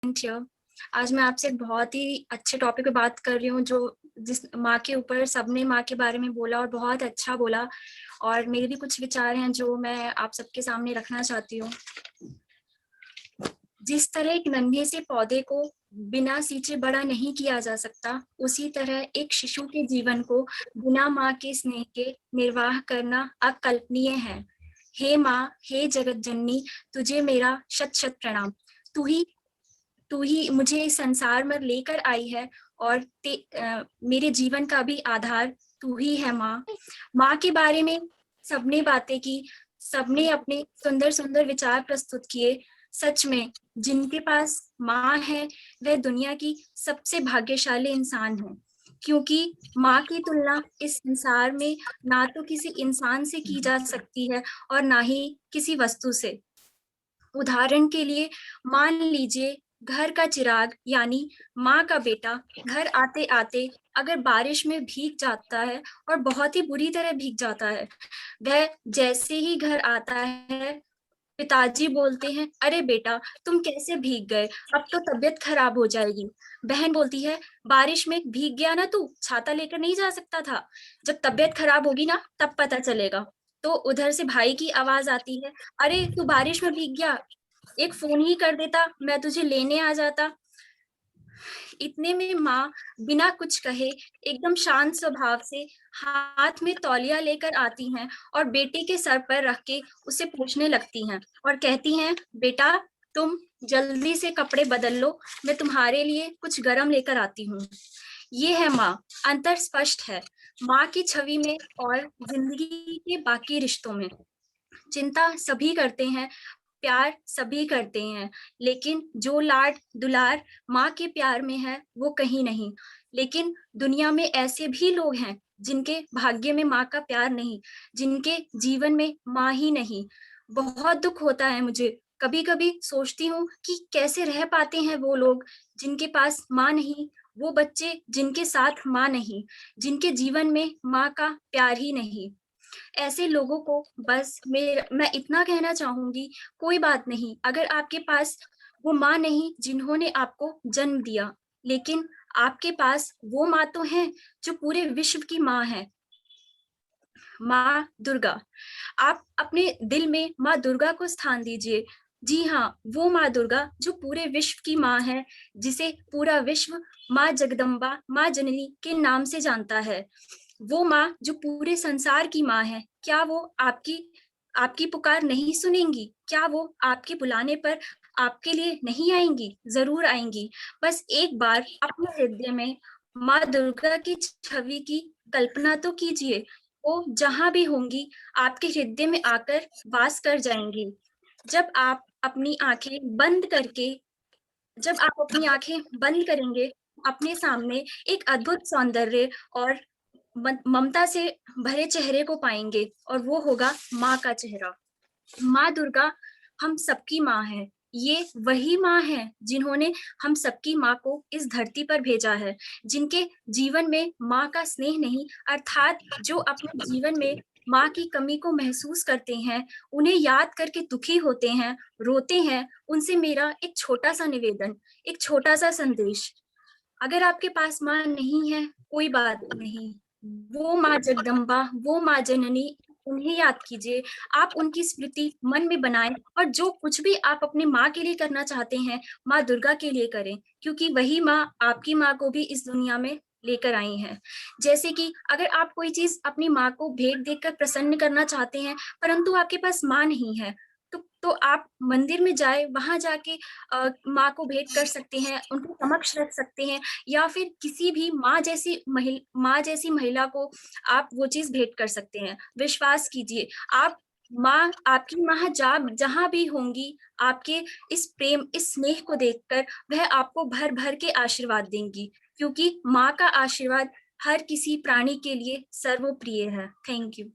Here। आज मैं आपसे एक बहुत ही अच्छे टॉपिक पे बात कर रही हूँ जो जिस माँ के ऊपर सबने माँ के बारे में बोला और बहुत अच्छा बोला, और मेरे भी कुछ विचार हैं जो मैं आप सबके सामने रखना चाहती हूँ। जिस तरह एक नन्हे से पौधे को बिना सींचे बड़ा नहीं किया जा सकता, उसी तरह एक शिशु के जीवन को बिना माँ के स्नेह के निर्वाह करना अकल्पनीय है। हे माँ, हे जगत जननी, तुझे मेरा शत शत प्रणाम। तू ही मुझे इस संसार में लेकर आई है, और मेरे जीवन का भी आधार तू ही है माँ। माँ के बारे में सबने बातें की, सबने अपने सुंदर सुंदर विचार प्रस्तुत किए। सच में जिनके पास माँ है वह दुनिया की सबसे भाग्यशाली इंसान है, क्योंकि माँ की तुलना इस संसार में ना तो किसी इंसान से की जा सकती है और ना ही किसी वस्तु से। उदाहरण के लिए मान लीजिए, घर का चिराग यानी माँ का बेटा घर आते आते अगर बारिश में भीग जाता है और बहुत ही बुरी तरह भीग जाता है, वह जैसे ही घर आता है पिताजी बोलते हैं, अरे बेटा तुम कैसे भीग गए, अब तो तबीयत खराब हो जाएगी। बहन बोलती है, बारिश में भीग गया ना तू, छाता लेकर नहीं जा सकता था, जब तबीयत खराब होगी ना तब पता चलेगा। तो उधर से भाई की आवाज आती है, अरे तू बारिश में भीग गया, एक फोन ही कर देता, मैं तुझे लेने आ जाता। इतने में माँ बिना कुछ कहे एकदम शांत स्वभाव से हाथ में तौलिया लेकर आती हैं और बेटे के सर पर रख के उसे पूछने लगती हैं और कहती हैं, बेटा तुम जल्दी से कपड़े बदल लो, मैं तुम्हारे लिए कुछ गरम लेकर आती हूँ। ये है माँ, अंतर स्पष्ट है माँ की छवि में और जिंदगी के बाकी रिश्तों में। चिंता सभी करते हैं, प्यार सभी करते हैं, लेकिन जो लाड दुलार माँ के प्यार में है वो कहीं नहीं। लेकिन दुनिया में ऐसे भी लोग हैं जिनके भाग्य में माँ का प्यार नहीं, जिनके जीवन में माँ ही नहीं। बहुत दुख होता है मुझे, कभी कभी सोचती हूँ कि कैसे रह पाते हैं वो लोग जिनके पास माँ नहीं, वो बच्चे जिनके साथ माँ नहीं, जिनके जीवन में माँ का प्यार ही नहीं। ऐसे लोगों को बस मैं इतना कहना चाहूंगी, कोई बात नहीं अगर आपके पास वो माँ नहीं जिन्होंने आपको जन्म दिया, लेकिन आपके पास वो माँ तो है जो पूरे विश्व की माँ है, माँ दुर्गा। आप अपने दिल में माँ दुर्गा को स्थान दीजिए। जी हाँ, वो माँ दुर्गा जो पूरे विश्व की माँ है, जिसे पूरा विश्व माँ जगदम्बा, माँ जननी के नाम से जानता है। वो माँ जो पूरे संसार की माँ है, क्या वो आपकी आपकी पुकार नहीं सुनेंगी? क्या वो आपके बुलाने पर आपके लिए नहीं आएंगी? जरूर आएंगी। बस एक बार अपने हृदय में माँ दुर्गा की छवि की कल्पना तो कीजिए। वो जहां भी होंगी आपके हृदय में आकर वास कर जाएंगी। जब आप अपनी आंखें बंद करके जब आप अपनी आंखें बंद करेंगे, अपने सामने एक अद्भुत सौंदर्य और ममता से भरे चेहरे को पाएंगे, और वो होगा माँ का चेहरा। माँ दुर्गा हम सबकी माँ है। ये वही माँ है जिन्होंने हम सबकी माँ को इस धरती पर भेजा है, जिनके जीवन में माँ का स्नेह नहीं, अर्थात जो अपने जीवन में माँ की कमी को महसूस करते हैं, उन्हें याद करके दुखी होते हैं, रोते हैं, उनसे मेरा एक छोटा सा निवेदन, एक छोटा सा संदेश। अगर आपके पास माँ नहीं है, कोई बात नहीं, वो माँ जगदम्बा, वो माँ जननी, उन्हें याद कीजिए। आप उनकी स्मृति मन में बनाएं, और जो कुछ भी आप अपने माँ के लिए करना चाहते हैं, माँ दुर्गा के लिए करें, क्योंकि वही माँ आपकी माँ को भी इस दुनिया में लेकर आई हैं। जैसे कि अगर आप कोई चीज अपनी माँ को भेंट देकर प्रसन्न करना चाहते हैं, परंतु आपके पास माँ नहीं है, तो आप मंदिर में जाए, वहां जाके माँ को भेंट कर सकते हैं, उनके समक्ष रख सकते हैं, या फिर किसी भी माँ जैसी महिला को आप वो चीज भेंट कर सकते हैं। विश्वास कीजिए, आप माँ आपकी माँ जहां भी होंगी, आपके इस प्रेम इस स्नेह को देखकर वह आपको भर भर के आशीर्वाद देंगी, क्योंकि माँ का आशीर्वाद हर किसी प्राणी के लिए सर्वप्रिय है। Thank you.